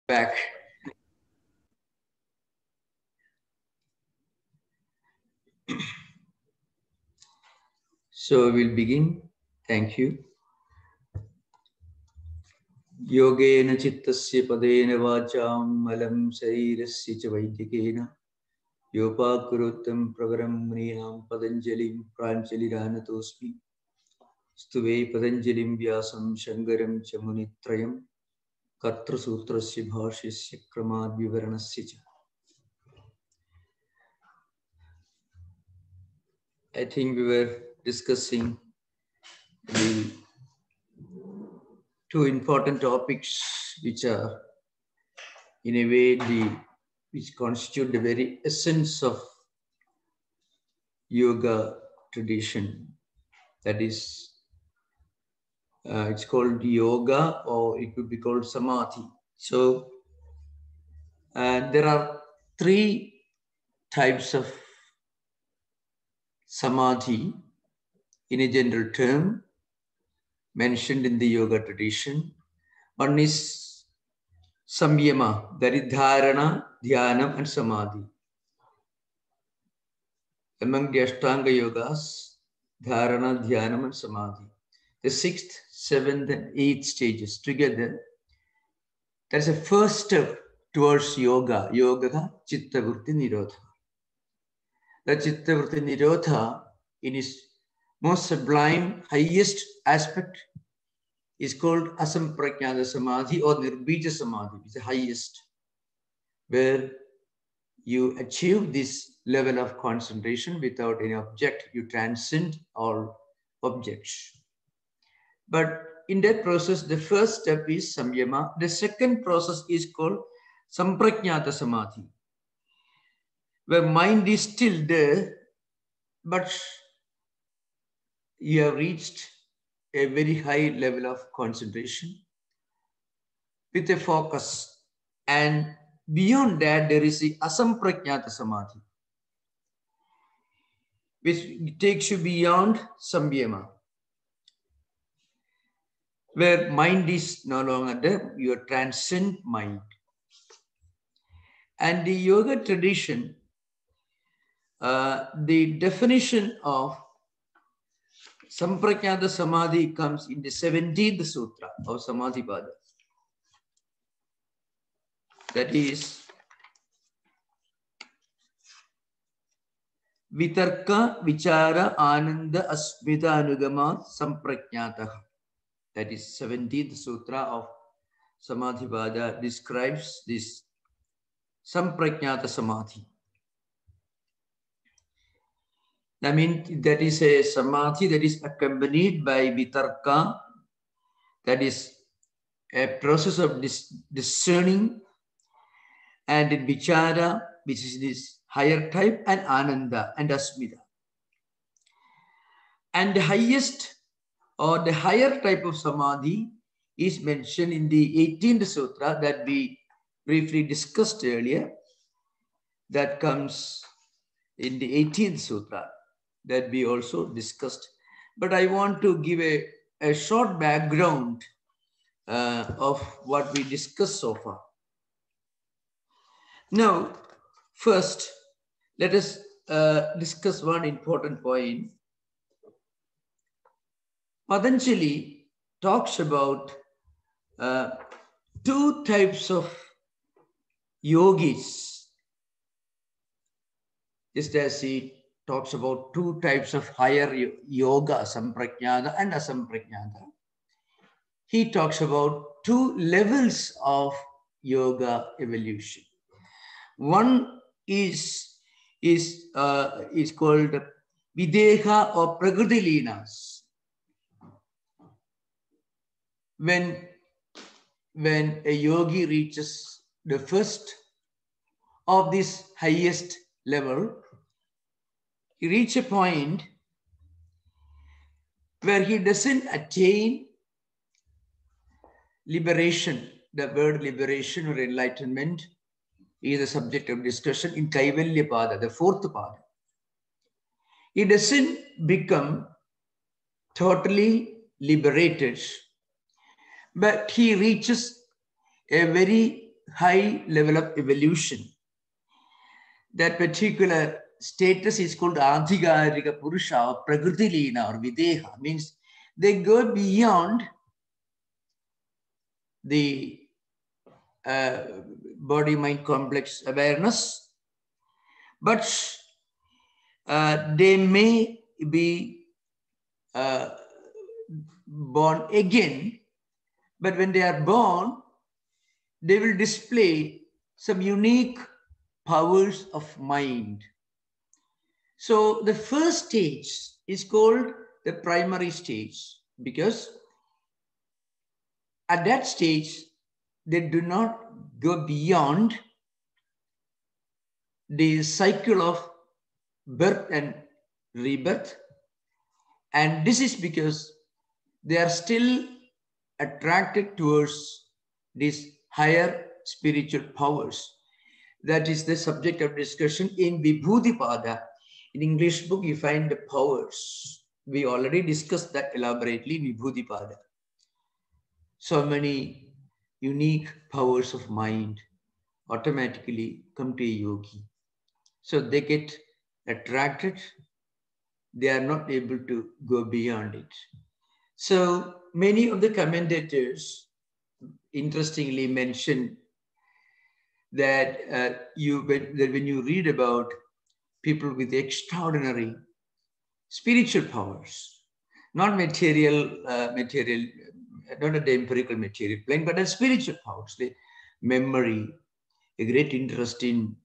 Back. So we'll begin. Thank you. Yogena chittasya padena vacham malam sarirasya cha vaidikena yopakuruttam pravaram muninaam patanjalim pranjaliranatosmi stuve patanjalim vyasam shankaram cha munitrayam katra sutrasya bhashyasya kramad vivaranasya cha. I think we were discussing the two important topics which are in a way which constitute the very essence of yoga tradition. That is, it's called yoga, or it could be called samadhi. So there are three types of samadhi in a general term mentioned in the yoga tradition. One is samyama, that is dharana, dhyanam, and samadhi. Among the Ashtanga yogas, dharana, dhyanam, and samadhi. The 6th, 7th, and 8th stages together. That's a first step towards yoga. Yoga, chitta vritti nirodha. The chitta vritti nirodha, in its most sublime, highest aspect, is called asampragnata samadhi or nirbija samadhi. It's the highest, where you achieve this level of concentration without any object. You transcend all objects. But in that process, the first step is samyama. The second process is called sampragnata samadhi, where mind is still there, but you have reached a very high level of concentration with a focus. And beyond that, there is the asampragnata samadhi, which takes you beyond samyama, where mind is no longer there, you transcend mind. And the yoga tradition, the definition of Sampragnata Samadhi comes in the 17th Sutra of Samadhipada. That is, Vitarka Vichara Ananda Asmita Anugama Sampragnata. That is 17th Sutra of Samadhipada describes this Sampragnata Samadhi. I mean, that is a samadhi that is accompanied by vitarka, that is a process of discerning, and in vichara, which is this higher type, and ananda and asmita. And the highest or the higher type of samadhi is mentioned in the 18th sutra that we briefly discussed earlier. That comes in the 18th sutra that we also discussed. But I want to give a short background of what we discussed so far. Now, first, let us discuss one important point. Patanjali talks about two types of yogis, just as he talks about two types of higher yoga, sampragnata and asampragnata. He talks about two levels of yoga evolution. One is called videha or prakriti linas. When a yogi reaches the first of this highest level, he reaches a point where he doesn't attain liberation. The word liberation or enlightenment is a subject of discussion in Kaivalya Pada, the 4th Pada. He doesn't become totally liberated, but he reaches a very high level of evolution. That particular status is called Adhikarika Purusha or Prakriti Lina or Videha, means they go beyond the body-mind complex awareness, but they may be born again, but when they are born, they will display some unique powers of mind. So the first stage is called the primary stage, because at that stage, they do not go beyond the cycle of birth and rebirth. And this is because they are still attracted towards these higher spiritual powers. That is the subject of discussion in Vibhudipada. In English book, you find the powers. We already discussed that elaborately, Vibhudipada. So many unique powers of mind automatically come to a yogi. So they get attracted. They are not able to go beyond it. So many of the commentators interestingly mention that when you read about people with extraordinary spiritual powers, not material, not the empirical material plane, but the spiritual powers, the memory, a great interest in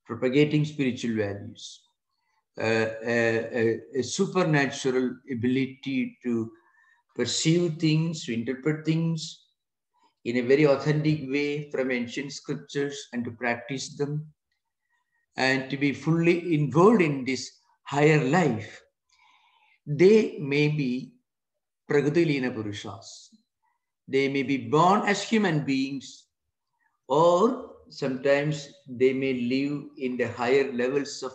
propagating spiritual values, a supernatural ability to perceive things, to interpret things in a very authentic way from ancient scriptures and to practice them and to be fully involved in this higher life. They may be Prakriti Lina Purushas. They may be born as human beings, or sometimes they may live in the higher levels of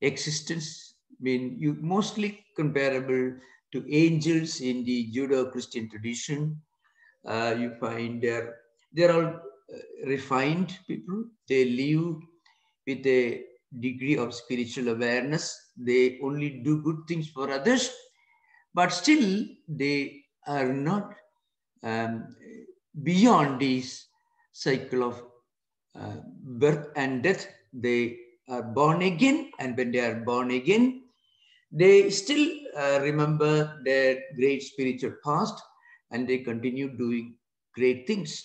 existence. I mean, you mostly comparable to angels in the Judeo-Christian tradition. You find they're all refined people. They live with a degree of spiritual awareness. They only do good things for others, but still they are not beyond this cycle of birth and death. They are born again, and when they are born again, they still remember their great spiritual past, and they continue doing great things.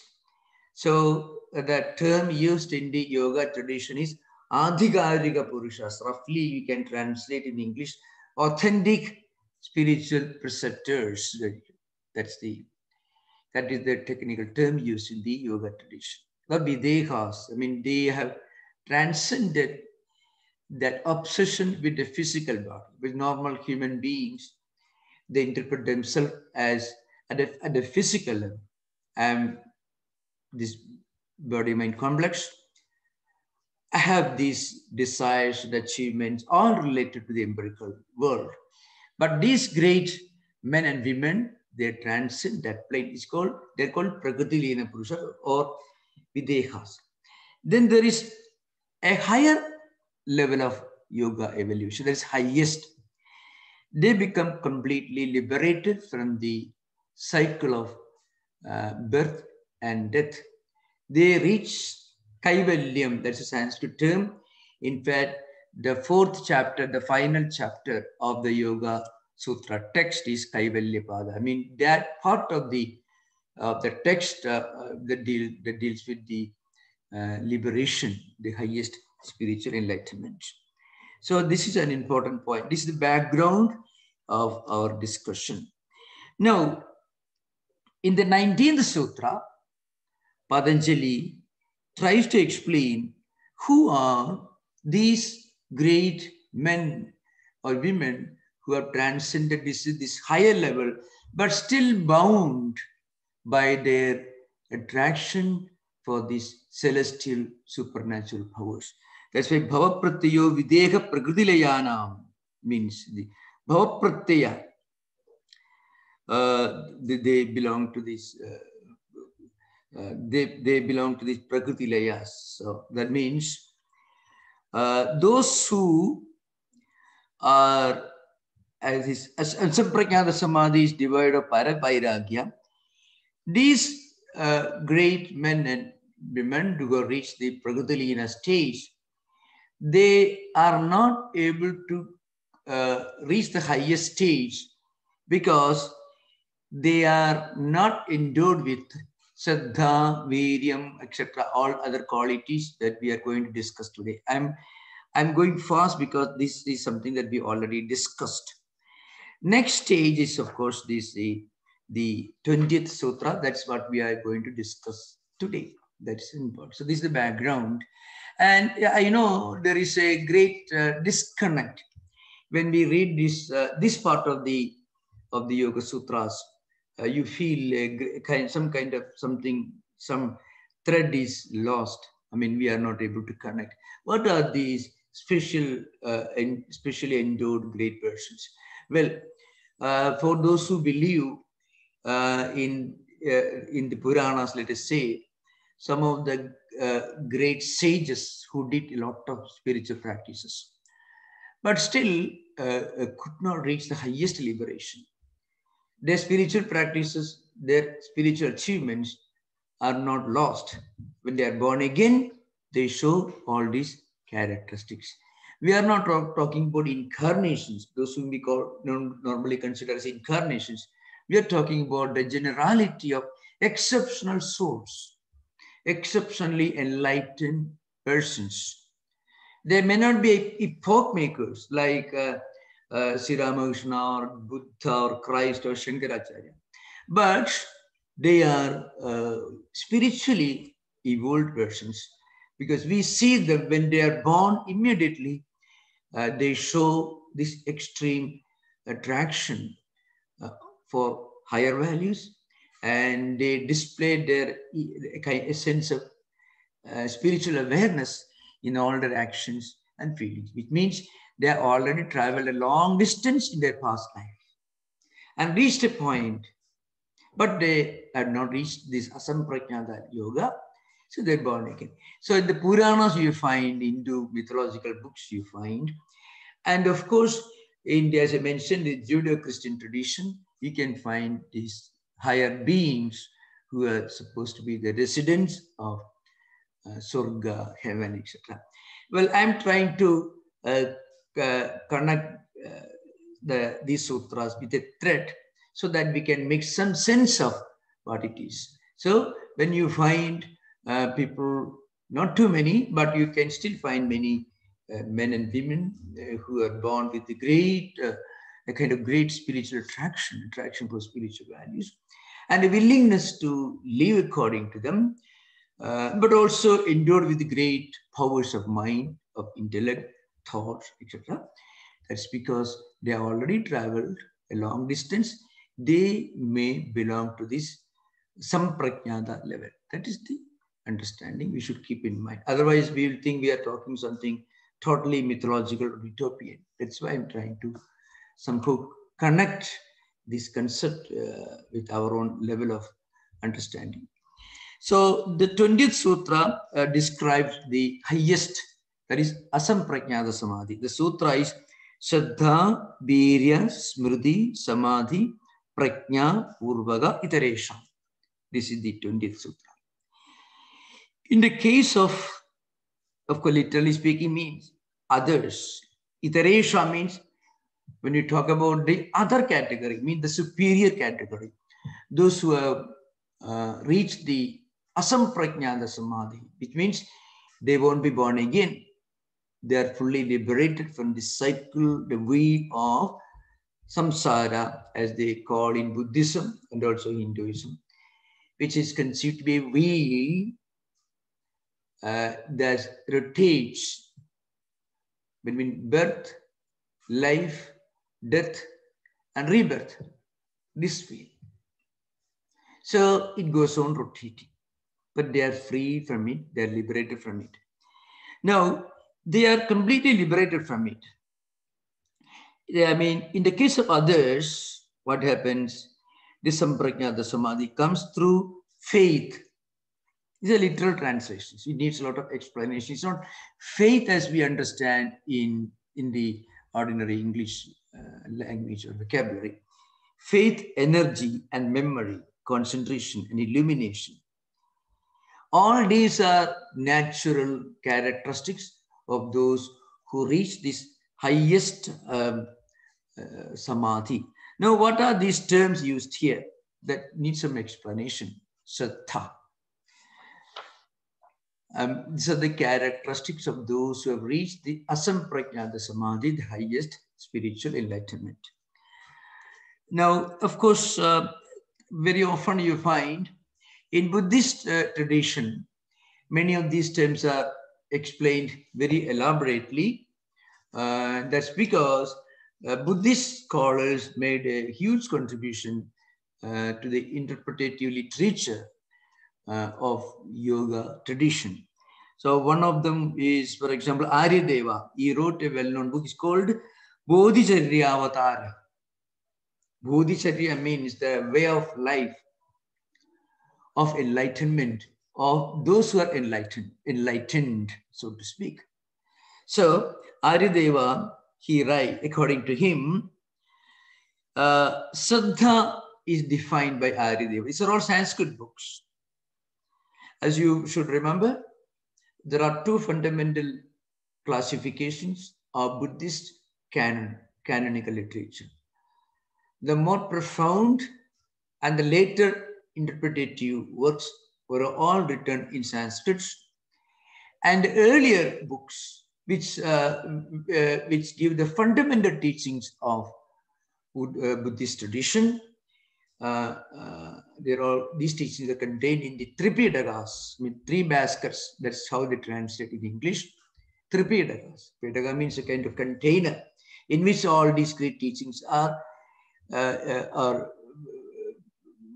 So the term used in the yoga tradition is Adhikarika Purushas. Roughly, you can translate in English, authentic spiritual preceptors. That is the technical term used in the yoga tradition. The Videhas, I mean, they have transcended that obsession with the physical body. With normal human beings, they interpret themselves as at the physical level. And this body-mind complex, I have these desires and achievements all related to the empirical world. But these great men and women, they transcend that plane. They're called Prakriti Lina Purusha or Videhas. Then there is a higher level of yoga evolution. That is highest. They become completely liberated from the cycle of birth and death. They reach Kaivalyam, that's a Sanskrit term. In fact, the fourth chapter, the final chapter of the Yoga Sutra text is Kaivalya Pada. I mean, that part of the text that deals with the liberation, the highest spiritual enlightenment. So this is an important point. This is the background of our discussion. Now, in the 19th Sutra, Patanjali tries to explain who are these great men or women who have transcended this higher level, but still bound by their attraction for these celestial supernatural powers. That's why Bhava Pratyayo Videha Prakritilayanam means the Bhava Pratyaya. They belong to this they belong to the Prakriti layas. So that means those who are as Sampraknyata Samadhi is devoid of Paravairagya, these great men and women who have reached the Prakriti Lina stage, they are not able to reach the highest stage because they are not endowed with Saddha, Viryam, etc., all other qualities that we are going to discuss today. I'm going fast because this is something that we already discussed. Next stage is, of course, this the 20th sutra. That's what we are going to discuss today. That's important. So this is the background. And I know there is a great disconnect when we read this part of the Yoga Sutras. You feel some thread is lost. I mean, we are not able to connect. What are these and specially endowed great persons? Well, for those who believe in the Puranas, let us say, some of the great sages who did a lot of spiritual practices, but still could not reach the highest liberation. Their spiritual practices, their spiritual achievements are not lost. When they are born again, they show all these characteristics. We are not talking about incarnations, those whom we normally consider as incarnations. We are talking about the generality of exceptional souls, exceptionally enlightened persons. They may not be epoch makers like Sri Ramakrishna or Buddha or Christ or Shankaracharya, but they are spiritually evolved persons, because we see that when they are born, immediately they show this extreme attraction for higher values, and they display their a sense of spiritual awareness in all their actions and feelings, which means they have already traveled a long distance in their past life and reached a point, but they have not reached this Asampragnata Yoga, so they're born again. So in the Puranas you find, Hindu mythological books you find, and of course, as I mentioned, in Judeo-Christian tradition, you can find these higher beings who are supposed to be the residents of Surga, heaven, etc. Well, I'm trying to connect these sutras with a thread so that we can make some sense of what it is. So when you find people, not too many, but you can still find many men and women who are born with a kind of great spiritual attraction for spiritual values, and a willingness to live according to them, but also endowed with great powers of mind, of intellect, thoughts, etc. That's because they have already traveled a long distance. They may belong to this Sampragnata level. That is the understanding we should keep in mind. Otherwise, we will think we are talking something totally mythological or utopian. That's why I'm trying to somehow connect this concept with our own level of understanding. So the 20th Sutra describes the highest, that is Asampragnata Samadhi. The Sutra is Shraddha, Virya, Smriti, Samadhi, Prajna, Purvaga, Iteration. This is the 20th Sutra. In the case of course, literally speaking means others. Iteration means when you talk about the other category, means the superior category. Those who have reached the Asampragnata Samadhi, which means they won't be born again. They are fully liberated from the cycle, the wheel of samsara, as they call in Buddhism and also Hinduism, which is conceived to be a wheel that rotates between birth, life, death, and rebirth. This wheel. So it goes on rotating, but they are free from it. They are liberated from it. Now, they are completely liberated from it. I mean, in the case of others, what happens? This Sampragnata Samadhi comes through faith These are literal translations. It needs a lot of explanation. It's not faith as we understand in the ordinary English language or vocabulary. Faith, energy, and memory, concentration, and illumination. All these are natural characteristics of those who reach this highest samadhi. Now, what are these terms used here that need some explanation? Sattha. These are the characteristics of those who have reached the asamprajnata samadhi, the highest spiritual enlightenment. Now, of course, very often you find in Buddhist tradition, many of these terms are explained very elaborately. That's because Buddhist scholars made a huge contribution to the interpretative literature of yoga tradition. So one of them is, for example, Aryadeva. He wrote a well-known book. It's called Bodhicharya Avatara. Bodhicharya means the way of life of enlightenment of those who are enlightened, so to speak. So Aryadeva, he writes, according to him, Saddha is defined by Aryadeva. These are all Sanskrit books. As you should remember, there are two fundamental classifications of Buddhist canonical literature. The more profound and the later interpretative works were all written in Sanskrit, and earlier books which give the fundamental teachings of Buddhist tradition. These teachings are contained in the Tripitakas, three baskets. That's how they translate in English. Tripitakas. Pitaka means a kind of container in which all these great teachings are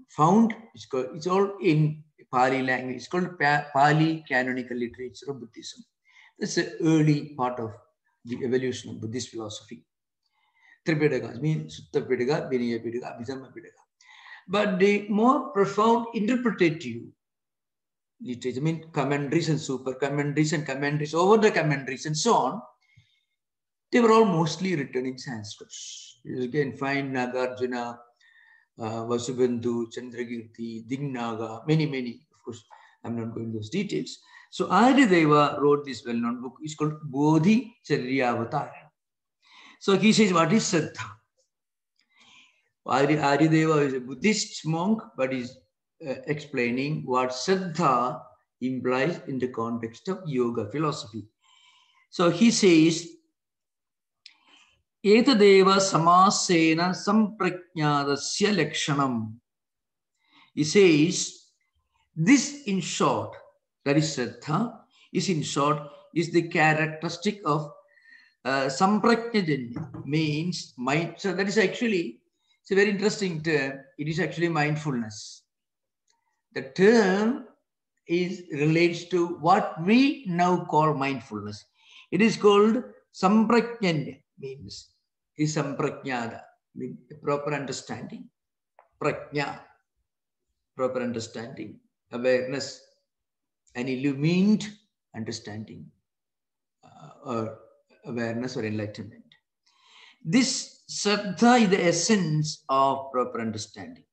found. It's all in Pali language. It's called Pali canonical literature of Buddhism. That's the early part of the evolution of Buddhist philosophy. Tripitakas means Sutta Pitaka, Vinaya Pitaka, Abhidhamma Pitaka. But the more profound interpretative literature, I mean commentaries and super commentaries and commentaries over the commentaries and so on, they were all mostly written in Sanskrit. You can find Nagarjuna, Vasubandhu, Chandragirti, Dignaga, many, of course, I'm not going into those details. So Aryadeva wrote this well-known book. It's called Bodhicharya Avatara. So he says, what is Saddha? Aryadeva is a Buddhist monk, but is explaining what Saddha implies in the context of yoga philosophy. So he says, Etadeva samasena samprajnadasya lakshanam. He says, this in short, that is Saddha, is in short, is the characteristic of samprajnajanya, means mind. So that is actually, it's a very interesting term. It is actually mindfulness. The term relates to what we now call mindfulness. It is called samprajnanya, means is samprajnada, means proper understanding. Prajna, proper understanding, awareness, an illumined understanding, or awareness or enlightenment. This Saddha is the essence of proper understanding.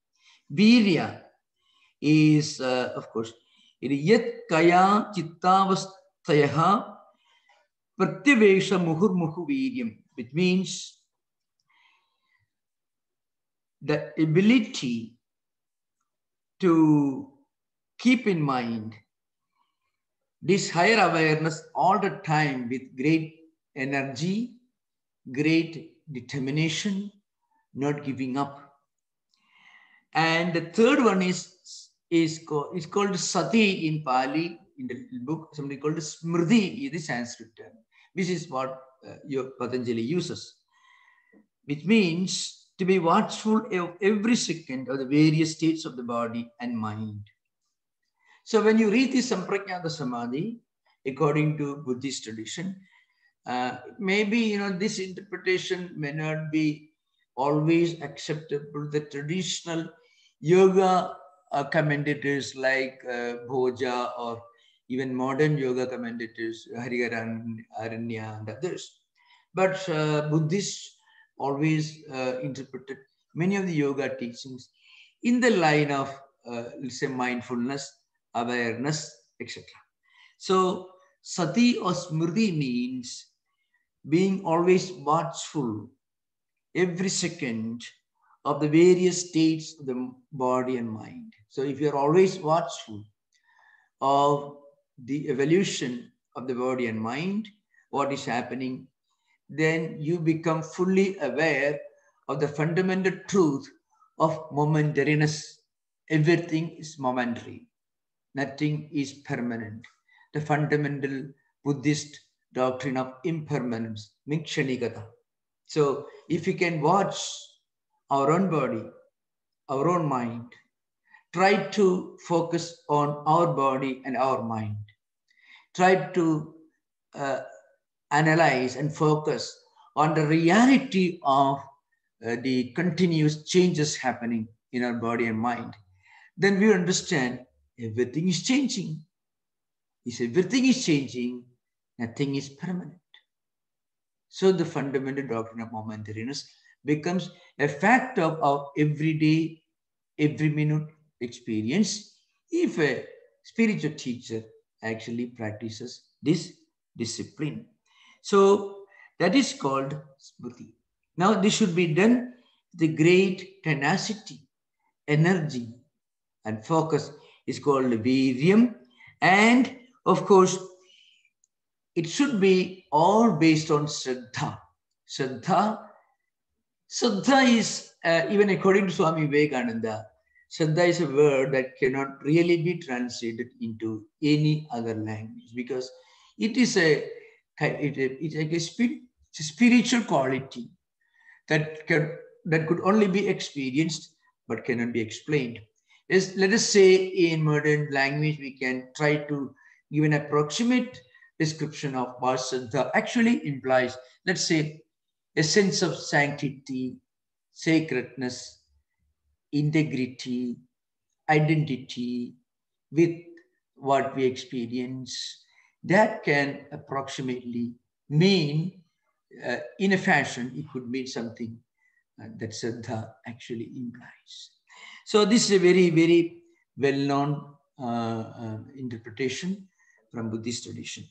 Virya is, of course, it is yat kaya chittavastayaha pratyavesha muhurmuhu viryam, which means the ability to keep in mind this higher awareness all the time with great energy, great determination, not giving up. And the third one is called Sati in Pali, in the book, something called Smriti is the Sanskrit term, which is what your Patanjali uses, which means to be watchful of every second of the various states of the body and mind. So when you read this Samprajnata Samadhi, according to Buddhist tradition, maybe this interpretation may not be always acceptable. The traditional yoga commentators like Bhoja or even modern yoga commentators, Hariharanya and others. But Buddhists always interpreted many of the yoga teachings in the line of, let's say, mindfulness, awareness, etc. So, sati or smriti means being always watchful every second of the various states of the body and mind. So, if you're always watchful of the evolution of the body and mind, what is happening, then you become fully aware of the fundamental truth of momentariness. Everything is momentary. Nothing is permanent. The fundamental Buddhist doctrine of impermanence, mikshanikata. So if we can watch our own body, our own mind, try to focus on our body and our mind. Try to analyze and focus on the reality of the continuous changes happening in our body and mind. Then we understand everything is changing. If everything is changing, nothing is permanent. So the fundamental doctrine of momentariness becomes a fact of our everyday, every minute experience if a spiritual teacher actually practices this discipline. So that is called smriti. Now this should be done with great tenacity, energy, and focus is called viryam. And of course, it should be all based on Shraddha. Shraddha is, even according to Swami Vivekananda, Shraddha is a word that cannot really be translated into any other language because it is it's like a spiritual quality that could only be experienced but cannot be explained. Let us say in modern language, we can try to give an approximate description of what Shraddha actually implies. Let's say a sense of sanctity, sacredness, integrity, identity with what we experience. That can approximately mean, in a fashion, it could mean something that Shraddha actually implies. So this is a very, very well-known interpretation from Buddhist tradition.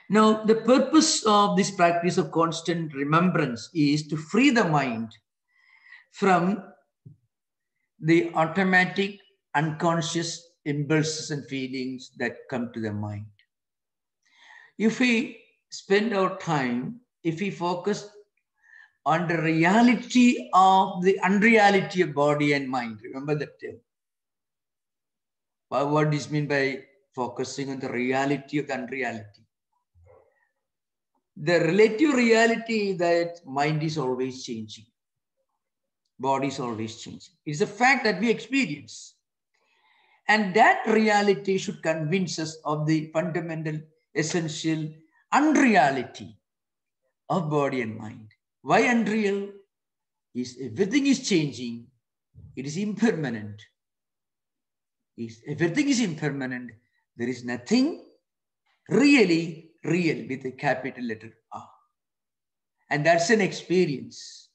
Now, the purpose of this practice of constant remembrance is to free the mind from the automatic, unconscious impulses and feelings that come to the mind. If we spend our time, if we focus on the reality of the unreality of body and mind, remember that term. What does mean by focusing on the reality of the unreality? The relative reality that mind is always changing. Body is always changing. It's a fact that we experience. And that reality should convince us of the fundamental, essential unreality of body and mind. Why unreal? Everything is changing. It is impermanent. Everything is impermanent. There is nothing really real with a capital letter R. And that's an experience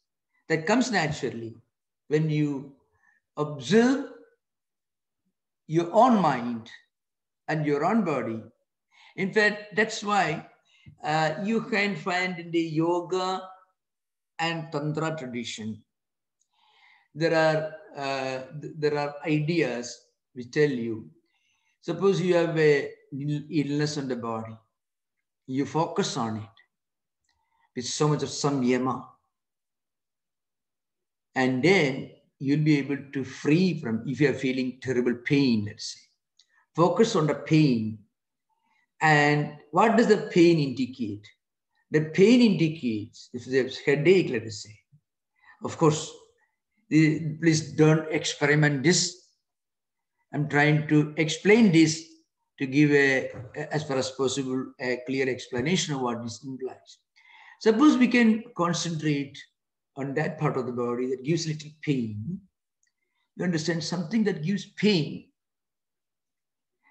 that comes naturally when you observe your own mind and your own body. In fact, that's why you can find in the yoga and tantra tradition, there are ideas which tell you, suppose you have a illness on the body, you focus on it with so much of samyama, and then you'll be able to free from, if you're feeling terrible pain, let's say, focus on the pain. And what does the pain indicate? The pain indicates, if there's headache, let us say, of course, please don't experiment this. I'm trying to explain this to give as far as possible, a clear explanation of what this implies. Suppose we can concentrate on that part of the body that gives little pain. You understand? Something that gives pain.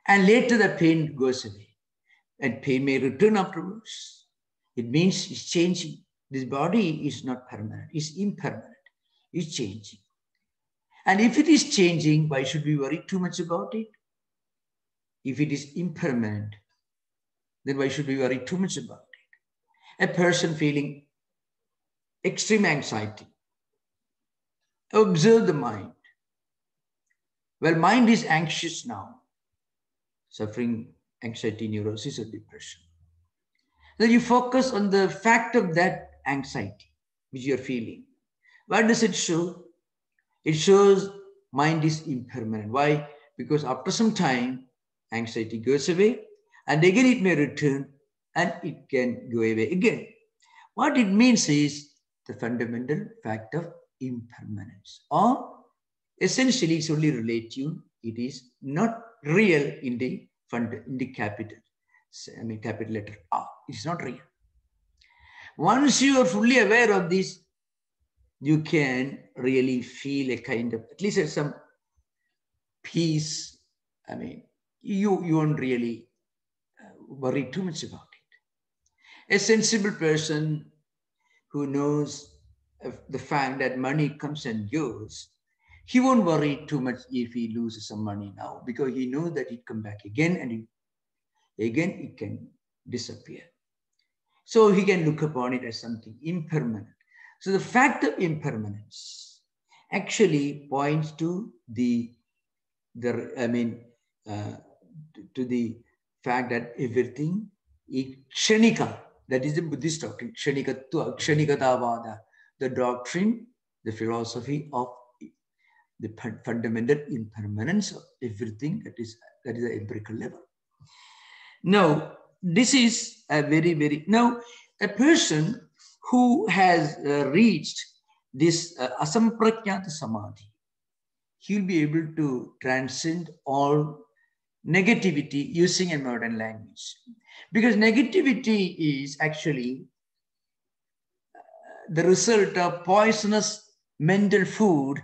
And later the pain goes away. And pain may return afterwards. It means it's changing. This body is not permanent. It's impermanent. It's changing. And if it is changing, why should we worry too much about it? If it is impermanent, then why should we worry too much about it? A person feeling extreme anxiety. Observe the mind. Well, mind is anxious now, suffering anxiety, neurosis, or depression. Then you focus on the fact of that anxiety which you are feeling. What does it show? It shows mind is impermanent. Why? Because after some time, anxiety goes away, and again it may return, and it can go away again. What it means is the fundamental fact of impermanence, or essentially it's only relative. It is not real in the capital. Capital letter R. It's not real. Once you are fully aware of this, you can really feel a kind of, at least some peace. You won't really worry too much about it. A sensible person who knows the fact that money comes and goes, he won't worry too much if he loses some money now, because he knows that it come back again, and again it can disappear. So he can look upon it as something impermanent. So the fact of impermanence actually points to the fact that everything is kshanika. That is the Buddhist doctrine, kshanikatavada, the doctrine, the philosophy of the fundamental impermanence of everything that is the empirical level. Now, this is a now a person who has reached this asamprakyata samadhi, he will be able to transcend all negativity using a modern language. Because negativity is actually the result of poisonous mental food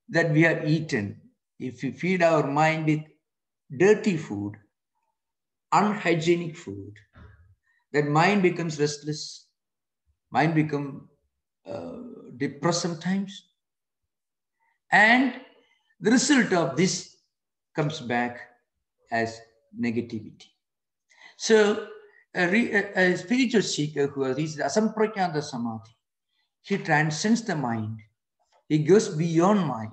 that we have eaten. If we feed our mind with dirty food, unhygienic food, that mind becomes restless, mind becomes depressed sometimes, and the result of this comes back as negativity. So a spiritual seeker who has reached asamprakyata samadhi, he transcends the mind, he goes beyond mind.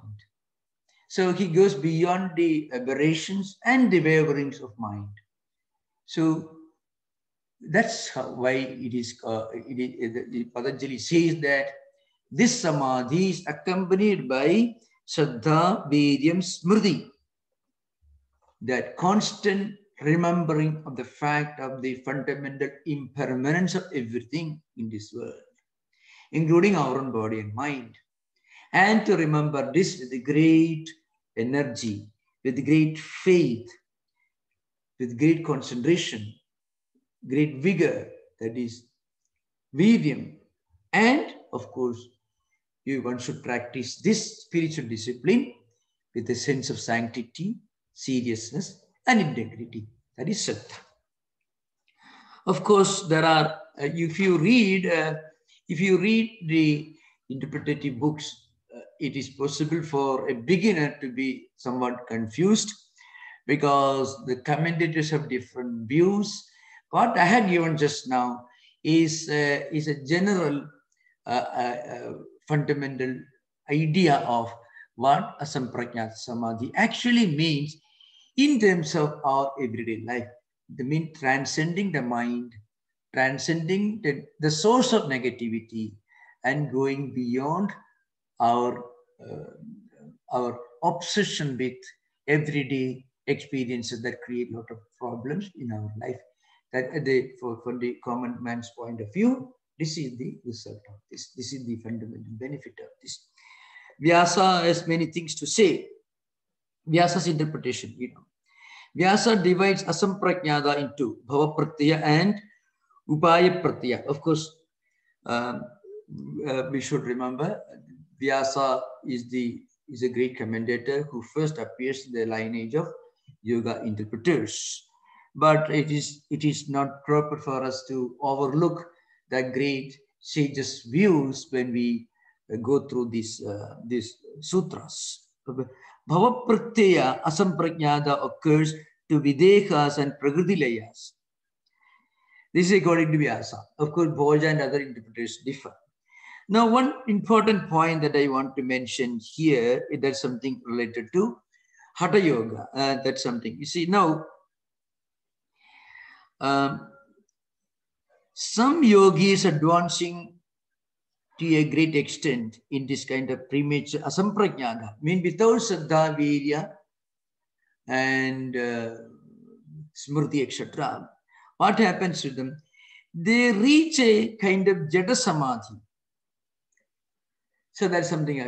So he goes beyond the aberrations and the waverings of mind. So that's why it is, Patanjali says that this samadhi is accompanied by Shraddha, Viryam, Smriti, that constant remembering of the fact of the fundamental impermanence of everything in this world, including our own body and mind. And to remember this with great energy, with great faith, with great concentration, great vigor, that is Viryam. And of course, one should practice this spiritual discipline with a sense of sanctity, seriousness, and integrity. That is Shraddha. Of course, there are, if you read the interpretative books, it is possible for a beginner to be somewhat confused because the commentators have different views. What I had given just now is a general fundamental idea of what asamprakyata samadhi actually means in terms of our everyday life. It means transcending the mind, transcending the source of negativity, and going beyond our obsession with everyday experiences that create a lot of problems in our life. That from the common man's point of view, this is the result of this. This is the fundamental benefit of this. Vyasa has many things to say. Vyasa's interpretation, Vyasa divides asamprakyata into bhava pratyaya and upaya pratyaya. Of course, we should remember Vyasa is the is a great commentator who first appears in the lineage of yoga interpreters. But it is not proper for us to overlook the great sages' views when we go through these sutras. Bhavapratyaya asamprajnada occurs to videhas and prakritilayas. This is according to Vyasa. Of course, Bhoja and other interpreters differ. Now, one important point that I want to mention here is that something related to Hatha Yoga. That's something. You see, now, some yogis advancing to a great extent in this kind of premature asamprajnana, mean without Saddha, Virya, and Smriti, etc. What happens to them? They reach a kind of Jada Samadhi. So that's something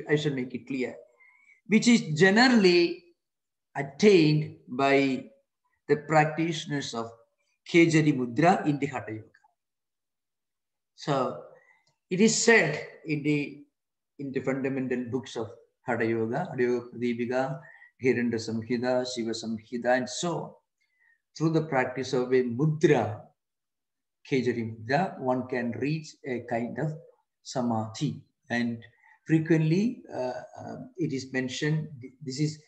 I should make it clear, which is generally attained by the practitioners of Kejari Mudra in the Hatha Yoga. So it is said in the fundamental books of Hatha Yoga, Hatha Yoga Pradipika, Hiranda Samhita, Shiva Samhita, and so on. Through the practice of a mudra, Kejari Mudra, one can reach a kind of samadhi. And frequently, it is mentioned, this is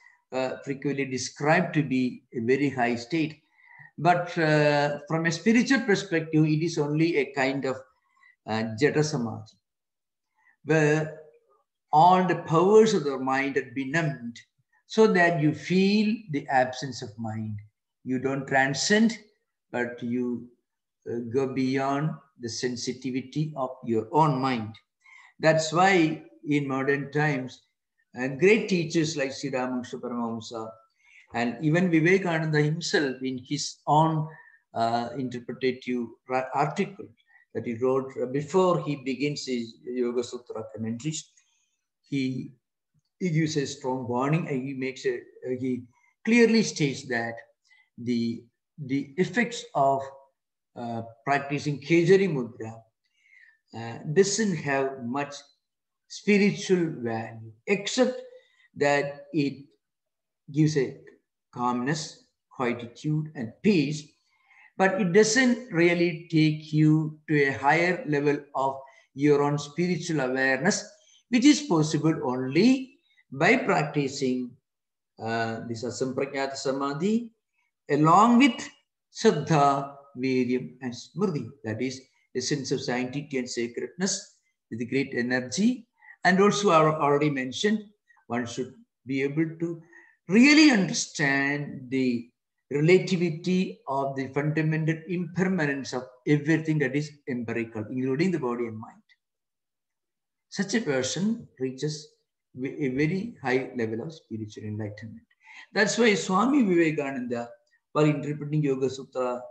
frequently described to be a very high state. But from a spiritual perspective, it is only a kind of Jada Samadhi, where all the powers of the mind are benumbed so that you feel the absence of mind. You don't transcend, but you go beyond the sensitivity of your own mind. That's why in modern times, great teachers like Sri Ramakrishna Paramahamsa and even Vivekananda himself in his own interpretative article that he wrote before he begins his Yoga Sutra commentaries, he gives a strong warning and he clearly states that the effects of practicing Kejari Mudra doesn't have much spiritual value, except that it gives a calmness, quietude, and peace, but it doesn't really take you to a higher level of your own spiritual awareness, which is possible only by practicing this Asamprajnata Samadhi along with Saddha, Viryam, and Smriti. That is a sense of sanctity and sacredness with great energy. And also, I already mentioned, one should be able to really understand the relativity of the fundamental impermanence of everything that is empirical, including the body and mind. Such a person reaches a very high level of spiritual enlightenment. That's why Swami Vivekananda, while interpreting Yoga Sutra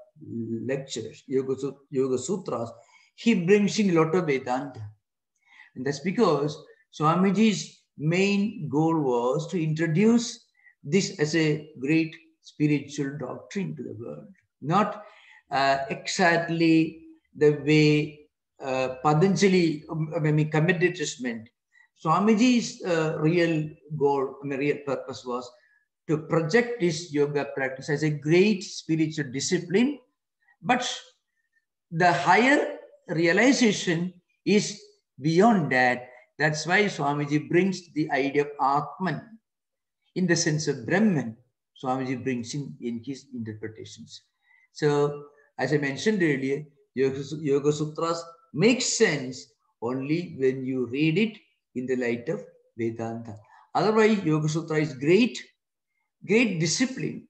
lectures, Yoga Sutras, he brings in a lot of Vedanta. And that's because Swamiji's main goal was to introduce this as a great spiritual doctrine to the world. Not exactly the way Patanjali committed meant. Swamiji's real goal, real purpose was to project this yoga practice as a great spiritual discipline, but the higher realization is beyond that. That's why Swamiji brings the idea of Atman in the sense of Brahman. Swamiji brings in his interpretations. So, as I mentioned earlier, Yoga Sutras make sense only when you read it in the light of Vedanta. Otherwise, Yoga Sutra is great discipline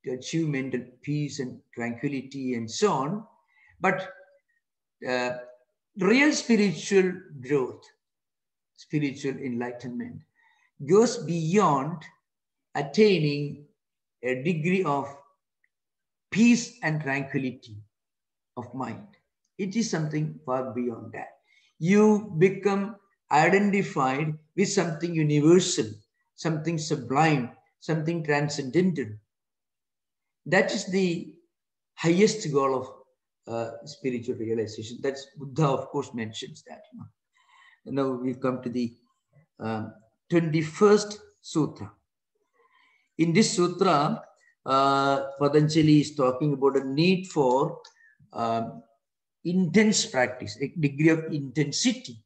to achieve mental peace and tranquility and so on. But real spiritual growth, spiritual enlightenment goes beyond attaining a degree of peace and tranquility of mind. It is something far beyond that. You become identified with something universal, something sublime, something transcendental. That is the highest goal of spiritual realization. That's Buddha, of course, mentions that. Now we come to the 21st Sutra. In this sutra, Patanjali is talking about a need for intense practice, a degree of intensity,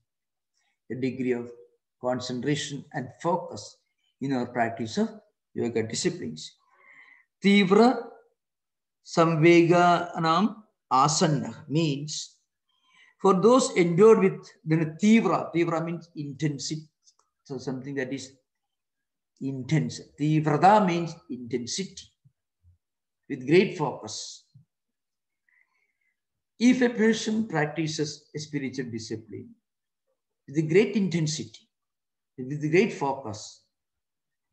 a degree of concentration and focus in our practice of yoga disciplines. Tivra Samveganam Asanna means for those endured with the Tivra means intensity, so something that is intense. Tivrata means intensity with great focus. If a person practices a spiritual discipline with great intensity, with great focus,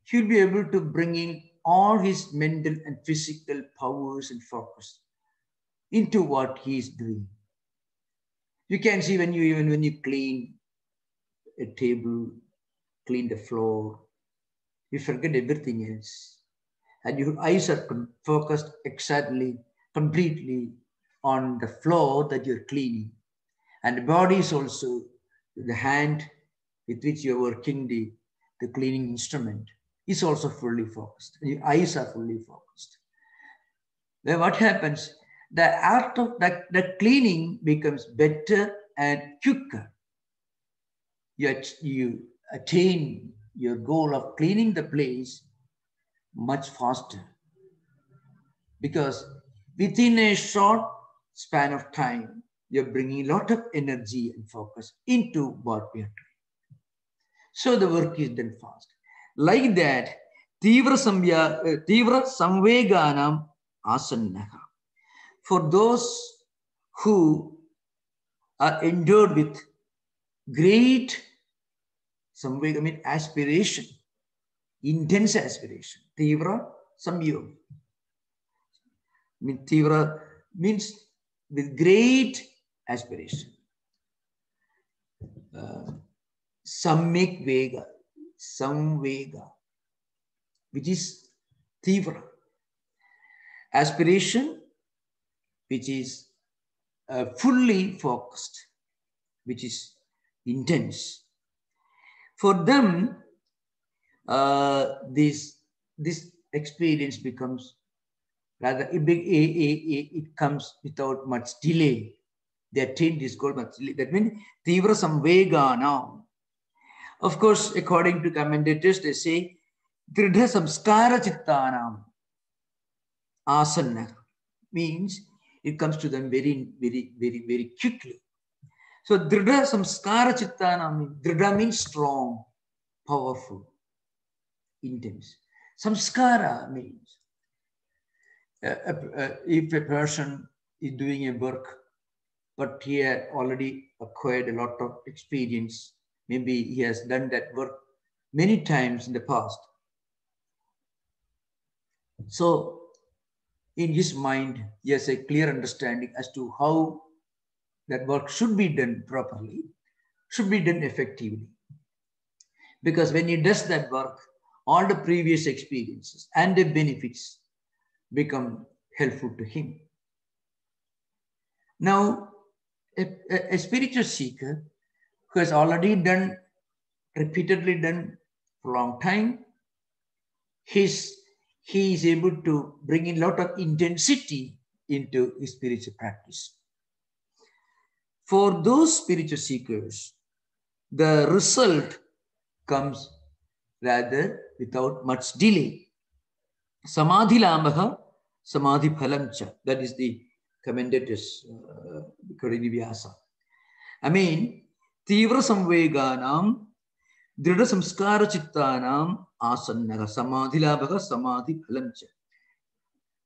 he will be able to bring in all his mental and physical powers and focus into what he is doing. You can see when you clean a table, clean the floor, you forget everything else. And your eyes are focused exactly, completely on the floor that you're cleaning. And the body is also the hand with which you're working the cleaning instrument is also fully focused. Your eyes are fully focused. Then what happens? The act of the cleaning becomes better and quicker. You attain your goal of cleaning the place much faster, because within a short span of time, you're bringing a lot of energy and focus into what we are doing. So the work is done fast. Like that, Tivra Samveganam Asannaha. For those who are endured with great Samvega, means aspiration, intense aspiration. Tivra Samyoga. Tivra means with great aspiration. Samyak Vega, Samvega, which is Tivra. Aspiration, which is fully focused, which is intense. For them, this experience becomes rather it comes without much delay. They attain this goal much delay. That means Tivra Samvega now. Of course, according to commentators, they say Dridha Samskara Chittanam Asanna means it comes to them very, very, very, very quickly. So Dridha Samskara Chittanam, Dridha means strong, powerful, intense. Samskara means if a person is doing a work, but he had already acquired a lot of experience, maybe he has done that work many times in the past. So in his mind, he has a clear understanding as to how that work should be done properly, should be done effectively. Because when he does that work, all the previous experiences and the benefits become helpful to him. Now, a spiritual seeker who has already done, repeatedly done for a long time, he is able to bring in a lot of intensity into his spiritual practice. For those spiritual seekers, the result comes rather without much delay. Samadhi lamaha, samadhi phalamcha. That is the commentators, Vyasa. I mean, Tivra Samveganam, Dridha Samskara Chittanam Asannaha, Samadhi labhaha, samadhi phalamcha.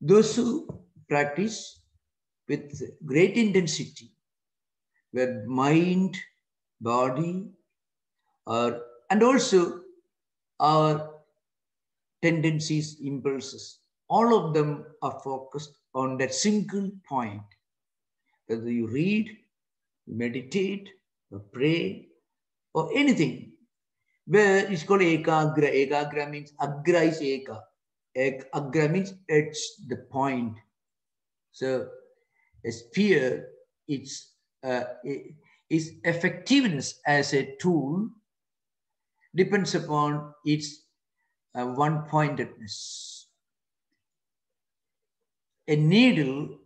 Those who practice with great intensity, where mind, body, and also our tendencies, impulses, all of them are focused on that single point. Whether you read, meditate, or pray, or anything, where it's called ekagra. Ekagra means agra is eka. Agra means it's the point. So a sphere, its effectiveness as a tool depends upon its one-pointedness. A needle,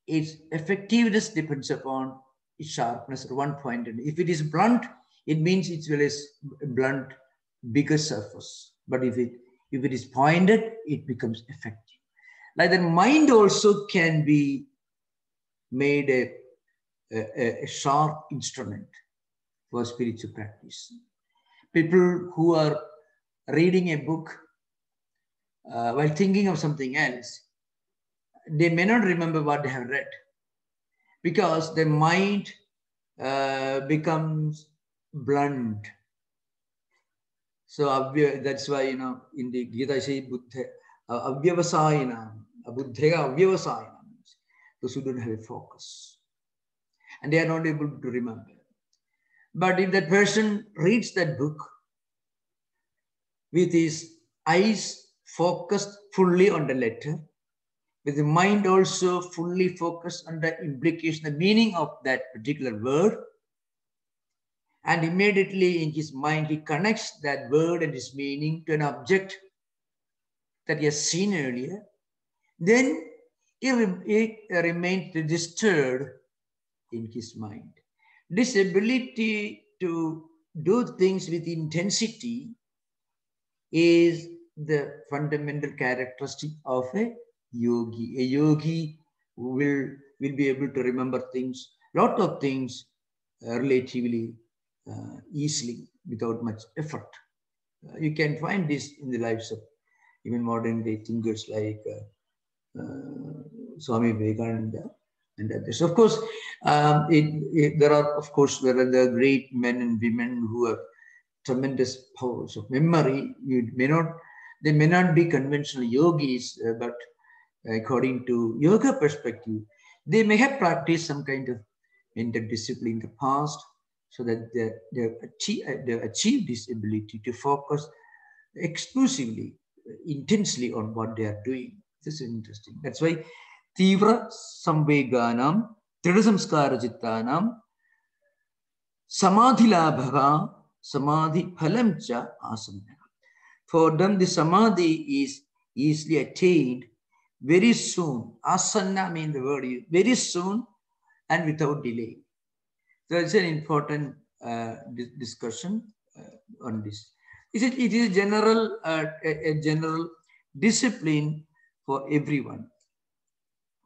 its effectiveness depends upon its sharpness or one-pointed. If it is blunt, it means it's well as blunt, bigger surface. But if it is pointed, it becomes effective. Like the mind also can be made a sharp instrument for spiritual practice. People who are reading a book while thinking of something else, they may not remember what they have read because their mind becomes blunt. So that's why, in the Gita I say Buddha avyavasayana, buddhega avyavasayana, those who don't have a focus and they are not able to remember. But if that person reads that book with his eyes focused fully on the letter, with the mind also fully focused on the implication, the meaning of that particular word, and immediately in his mind he connects that word and its meaning to an object that he has seen earlier, then it remains registered in his mind. This ability to do things with intensity is the fundamental characteristic of a yogi. A yogi will be able to remember things, lot of things relatively easily without much effort. You can find this in the lives of even modern day thinkers like Swami Vivekananda and others. Of course, there are the great men and women who have tremendous powers of memory. They may not be conventional yogis, but according to yoga perspective, they may have practiced some kind of mental discipline in the past, so that they achieve this ability to focus exclusively, intensely on what they are doing. This is interesting. That's why Tivra Samveganam, Tridasamskara Chittanam, Samadhi Labhaga, Samadhi Phalamcha Asamya. For them, the Samadhi is easily attained very soon. Asana means the word is very soon and without delay. So it's an important discussion on this. It is a general discipline for everyone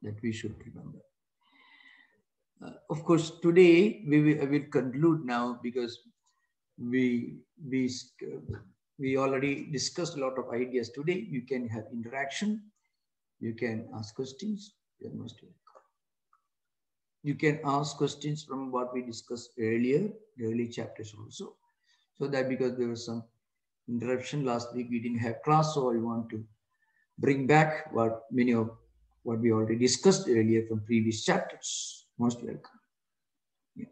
that we should remember. Of course, today I will conclude now because we already discussed a lot of ideas today. You can have interaction. You can ask questions. You can ask questions from what we discussed earlier, the early chapters also. So that because there was some interruption last week, we didn't have class, so I want to bring back what we already discussed earlier from previous chapters. Most welcome. Yeah.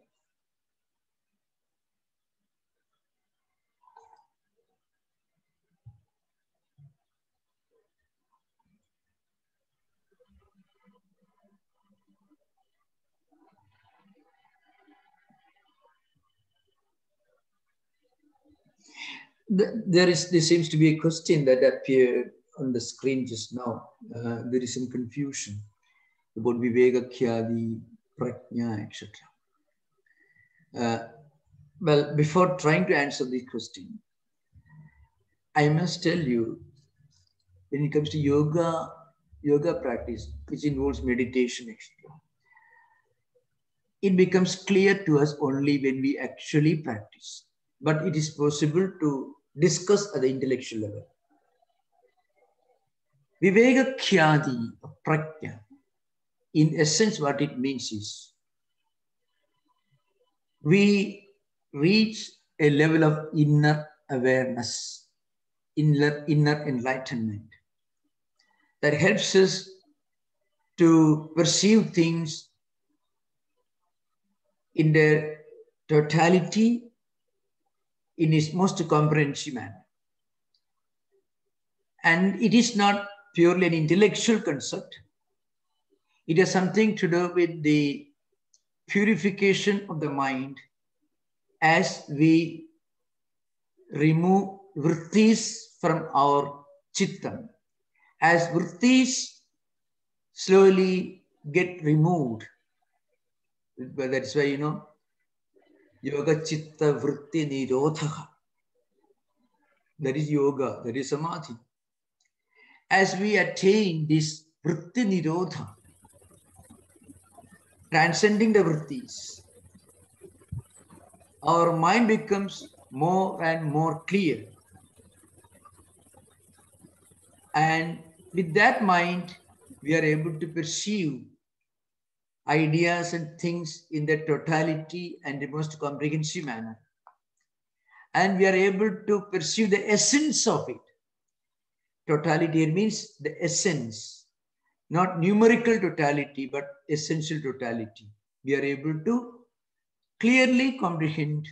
There seems to be a question that appeared on the screen just now. There is some confusion about Viveka, Khyadi, Prajna, etc. Well, before trying to answer this question, I must tell you, when it comes to yoga practice, which involves meditation, etc., it becomes clear to us only when we actually practice. But it is possible to discuss at the intellectual level. Viveka Khyadi, Prajna, in essence, what it means is we reach a level of inner awareness, inner enlightenment that helps us to perceive things in their totality, in its most comprehensive manner. And it is not purely an intellectual concept. It has something to do with the purification of the mind as we remove vrittis from our chittam. As vrittis slowly get removed, that's why, you know, yoga chitta vritti nirodha. That is yoga, that is samadhi. As we attain this vritti nirodha, transcending the vrittis, our mind becomes more and more clear. And with that mind, we are able to perceive ideas and things in their totality and the most comprehensive manner. And we are able to perceive the essence of it. Totality means the essence, not numerical totality, but essential totality. We are able to clearly comprehend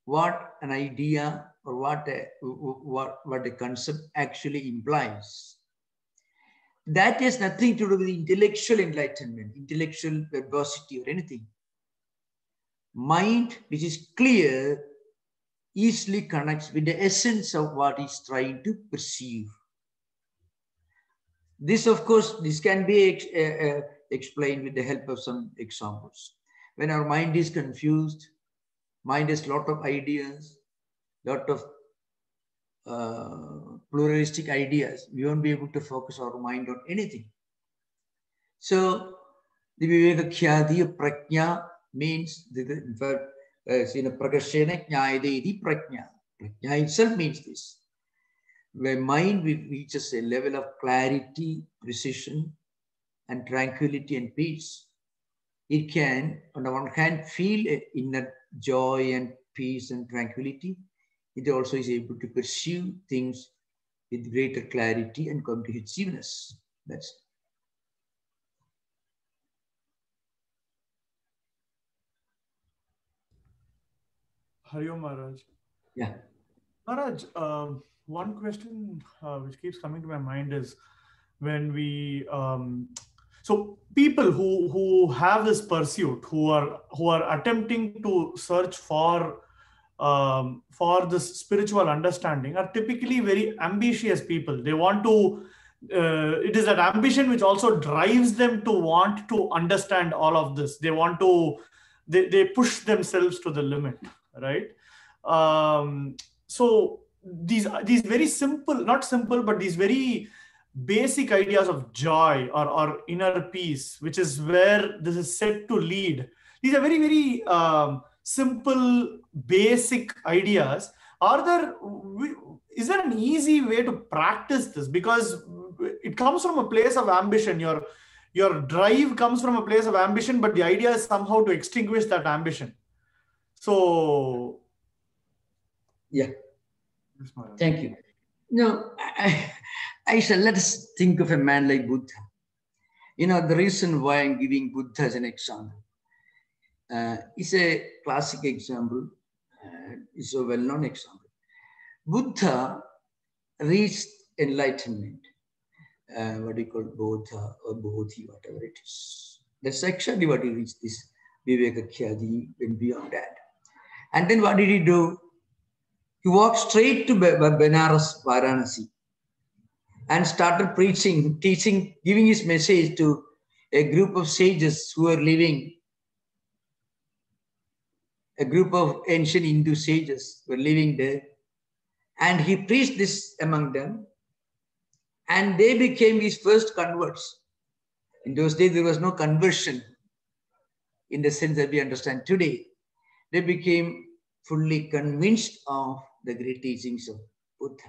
what an idea or what a concept actually implies. That has nothing to do with intellectual enlightenment, intellectual verbosity or anything. Mind, which is clear, easily connects with the essence of what is trying to perceive. This, of course, this can be explained with the help of some examples. When our mind is confused, mind has a lot of ideas, lot of pluralistic ideas, we won't be able to focus our mind on anything. So the Vivekakhyadi Prajna means, in fact, Prakashena Jnayade iti Prajna. Prajna itself means this. Where mind reaches a level of clarity, precision, and tranquility and peace, it can, on the one hand, feel inner joy and peace and tranquility. It also is able to pursue things with greater clarity and comprehensiveness. That's it. Hari Om Maharaj. Yeah. Maharaj, one question which keeps coming to my mind is when we so people who have this pursuit, who are attempting to search for this spiritual understanding, are typically very ambitious people. They want to it is that ambition which also drives them to want to understand all of this. They want to they push themselves to the limit, right? So these very simple, not simple, but these very basic ideas of joy or inner peace, which is where this is set to lead. These are very, very simple, basic ideas. Is there an easy way to practice this? Because it comes from a place of ambition. Your drive comes from a place of ambition, but the idea is somehow to extinguish that ambition. So, yeah. Thank you. No, I shall let us think of a man like Buddha. You know, the reason why I'm giving Buddha as an example is a classic example. It's a well-known example. Buddha reached enlightenment. What do you call Bodha or Bodhi, whatever it is. That's actually what he reached, this Vivekakhyadi, and beyond that. And then what did he do? He walked straight to Benares, Varanasi, and started preaching, teaching, giving his message to a group of sages who were living, a group of ancient Hindu sages were living there. And he preached this among them, and they became his first converts. In those days, there was no conversion in the sense that we understand today. They became fully convinced of the great teachings of Buddha.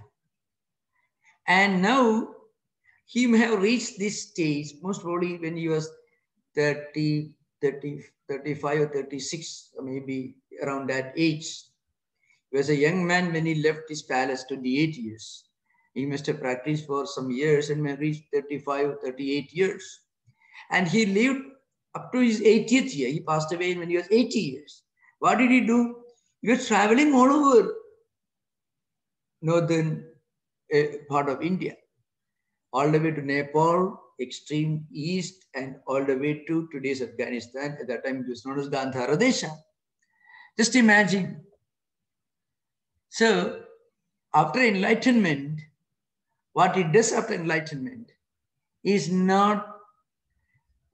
And now he may have reached this stage, most probably when he was 30, 35 or 36, or maybe around that age. He was a young man when he left his palace, 28 years. He must have practiced for some years and may have reached 35 or 38 years. And he lived up to his 80th year. He passed away when he was 80 years. What did he do? He was traveling all over northern part of India, all the way to Nepal, extreme east, and all the way to today's Afghanistan. At that time, it was known as Gandhara Desha. Just imagine So after enlightenment, what it does after enlightenment is not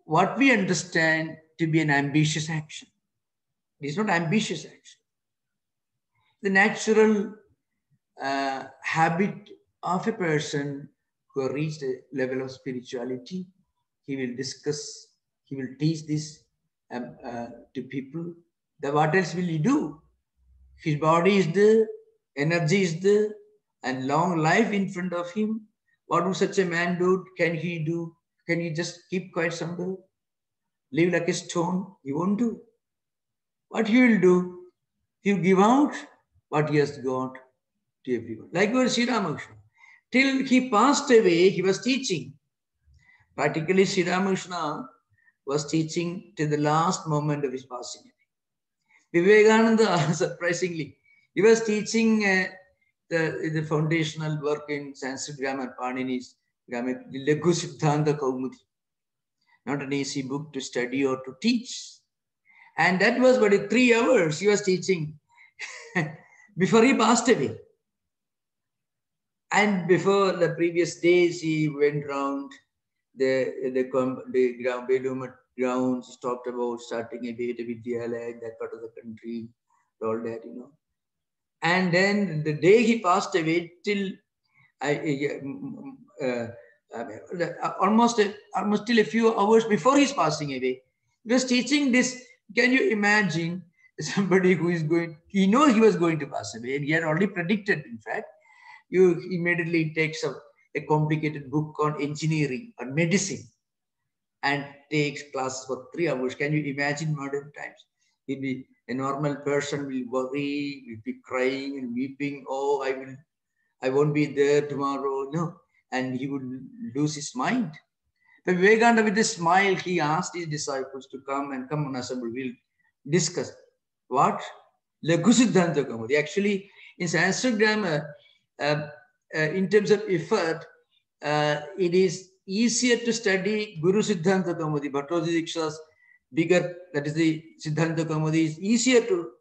what we understand to be an ambitious action. It is not ambitious action. The natural habit of a person who has reached a level of spirituality, he will discuss, he will teach this to people. Then what else will he do? His body is there, energy is there, and long life in front of him. What would such a man do? Can he do? Can he just keep quiet somewhere? Live like a stone? He won't do. What he will do? He will give out what he has got to everyone. Likewise, Sri Ramakrishna. Till he passed away, he was teaching. Practically, Sri Ramakrishna was teaching till the last moment of his passing away. Vivekananda, surprisingly, he was teaching the foundational work in Sanskrit grammar, Panini's grammar, Laghu Siddhanta Kaumudi. Not an easy book to study or to teach. And that was about 3 hours he was teaching before he passed away. And before the previous days, he went around the grounds, talked about starting a Veda Vidyalaya in that part of the country, all that, you know. And then the day he passed away, till almost till a few hours before his passing away, he was teaching this. Can you imagine somebody who is going, he knows he was going to pass away, and he had already predicted, in fact, you immediately takes up a complicated book on engineering or medicine and takes classes for 3 hours. Can you imagine modern times? He'll be a normal person, will worry, will be crying and weeping. Oh, I won't be there tomorrow. No. And he would lose his mind. But Vivekananda, with a smile, he asked his disciples to come and assemble. We'll discuss. What? Laghu Siddhanta Kaumudi. Actually, in Sanskrit grammar, in terms of effort, it is easier to study Guru Siddhanta Kaumudi, Bhattoji Diksha's bigger, that is the Siddhanta Kaumudi, is easier to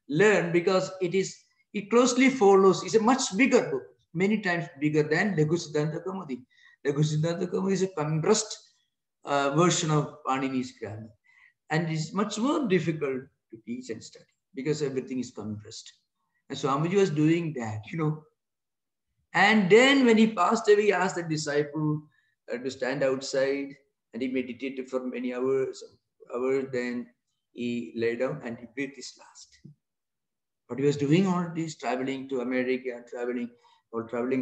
learn because it closely follows, it's a much bigger book, many times bigger than Laghu Siddhanta Kaumudi. Laghu Siddhanta Kaumudi is a compressed version of Panini's grammar. And it's much more difficult to teach and study because everything is compressed. And Swamiji was doing that, you know. And then when he passed away, he asked the disciple to stand outside, and he meditated for many hours. Then he lay down and he breathed his last. But he was doing all this, traveling to America, traveling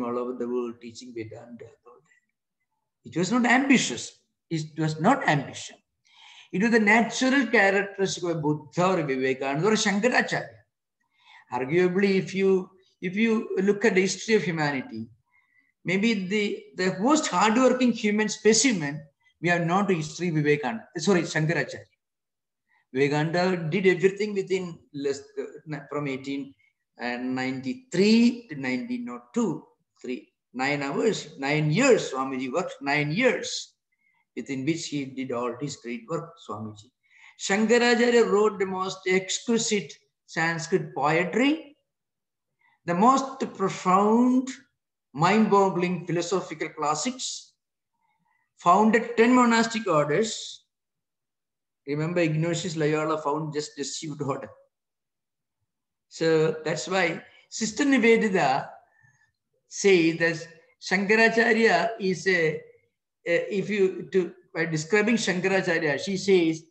all over the world, teaching Vedanta, all that. It was not ambitious. It was not ambition. It was the natural characteristic of Buddha or Vivekananda or Shankaracharya. Arguably, if you look at the history of humanity, maybe the most hardworking human specimen we have known to history, Shankaracharya. Vivekananda did everything within from 1893 to 1902, 9 years. Swamiji worked 9 years, within which he did all his great work, Swamiji. Shankaracharya wrote the most exquisite Sanskrit poetry, the most profound, mind-boggling philosophical classics, founded 10 monastic orders. Remember, Ignatius Loyola found just the Jesuit order. So that's why Sister Nivedita says that Shankaracharya is by describing Shankaracharya, she says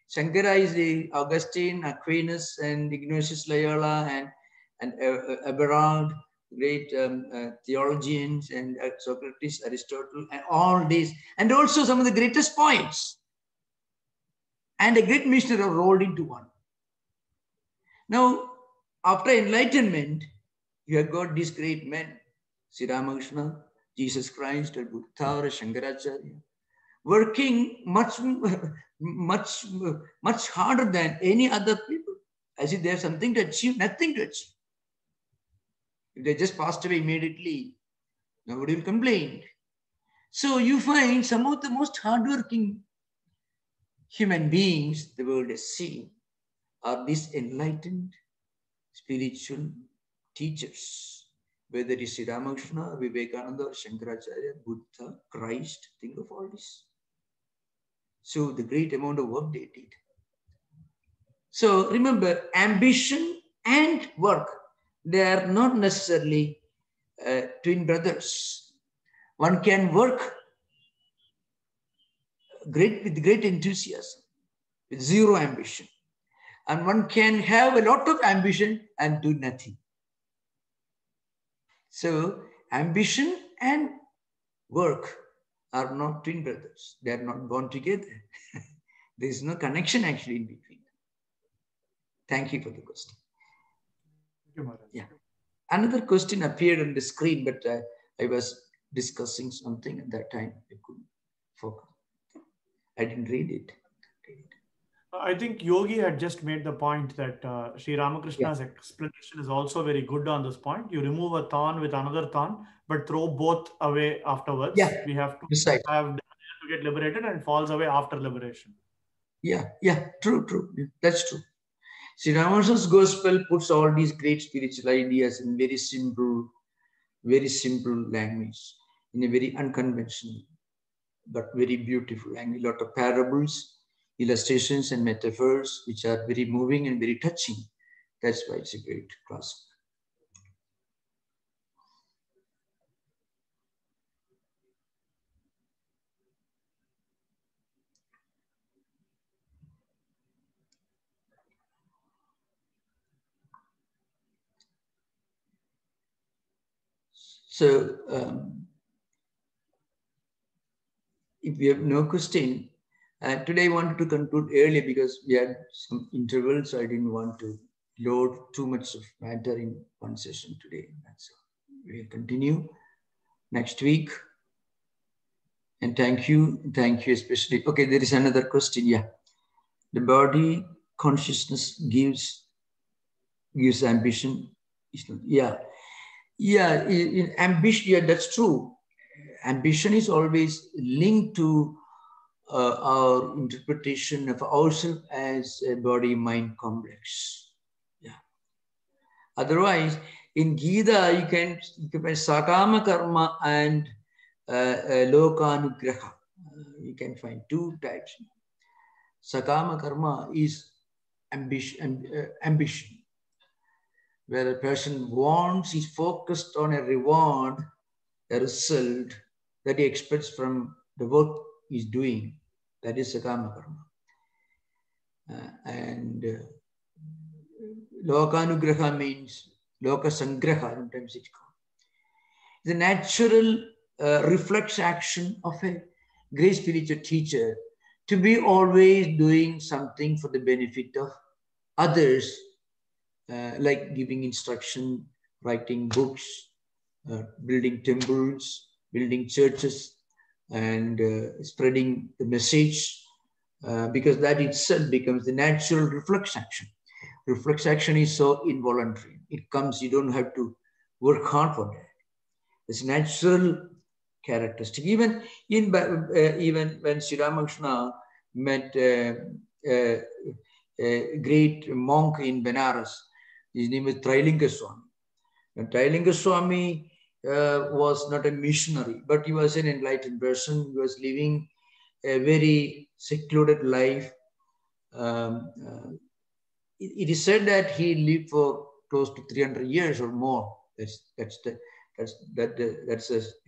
Shankara is the Augustine, Aquinas, and Ignatius Loyola, and Aberard, great theologians, and Socrates, Aristotle, and all these, and also some of the greatest poets, and a great missionary are rolled into one. Now, after enlightenment, you have got these great men, Sri Ramakrishna, Jesus Christ, or Buddha, or Shankaracharya, working much harder than any other people, as if they have something to achieve, nothing to achieve. If they just passed away immediately, nobody will complain. So you find some of the most hardworking human beings the world has seen are these enlightened, spiritual, teachers, whether it is Sri Ramakrishna, Vivekananda, or Shankaracharya, Buddha, Christ, think of all this. So the great amount of work they did. So remember, ambition and work, they are not necessarily twin brothers. One can work with great enthusiasm, with zero ambition. And one can have a lot of ambition and do nothing. So ambition and work are not twin brothers. They are not born together. There is no connection actually in between. Thank you for the question. Thank you, Maharaj. Yeah. Another question appeared on the screen, but I was discussing something at that time. I couldn't focus. I didn't read it. I think Yogi had just made the point that Sri Ramakrishna's explanation is also very good on this point. You remove a thorn with another thorn, but throw both away afterwards. Yeah, We have to decide. have to get liberated and falls away after liberation. Yeah, true. That's true. Sri Ramakrishna's gospel puts all these great spiritual ideas in very simple language, in a very unconventional, but very beautiful language. A lot of parables, illustrations, and metaphors, which are very moving and very touching. That's why it's a great classic. So, if we have no question, today I wanted to conclude earlier because we had some intervals, so I didn't want to load too much of matter in one session today. So we'll continue next week. And thank you especially. Okay, there is another question. Yeah, the body consciousness gives ambition. Yeah, in ambition. Yeah, that's true. Ambition is always linked to our interpretation of ourselves as a body-mind complex. Yeah. Otherwise, in Gita, you can find sakama karma and lokanugraha. You can find two types. Sakama karma is ambition, where a person wants, is focused on a reward, a result that he expects from the work he's doing. That is sakama karma. And lokanugraha means loka sangraha, sometimes it's called. The natural reflex action of a great spiritual teacher to be always doing something for the benefit of others, like giving instruction, writing books, building temples, building churches, and spreading the message, because that itself becomes the natural reflex action. Reflex action is so involuntary. It comes, you don't have to work hard for that. It's natural characteristic. Even when Sri Ramakrishna met a great monk in Benares, his name is Trailinga Swami. And Trailinga Swami was not a missionary, but he was an enlightened person. He was living a very secluded life. It is said that he lived for close to 300 years or more. That's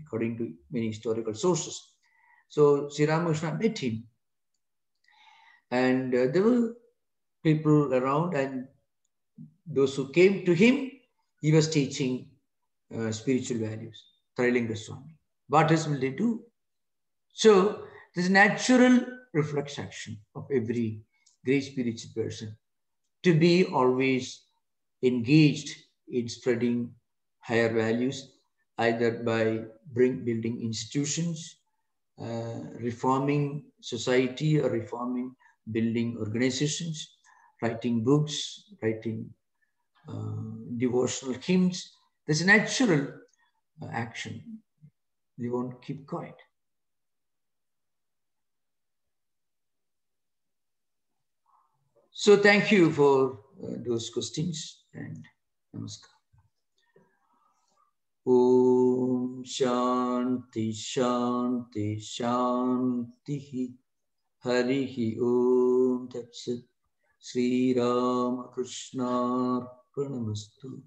according to many historical sources. So Sri Ramakrishna met him, and there were people around, and those who came to him, he was teaching spiritual values. Trailinga Swami. What else will they do? So there's a natural reflex action of every great spiritual person to be always engaged in spreading higher values, either by building institutions, reforming society, or building organizations, writing books, writing devotional hymns. There's a natural action. They won't keep quiet. So thank you for those questions, and namaskar. Om Shanti Shanti Shanti. Harihi Om Tat Sat. Sri Rama Krishna Pranamastu.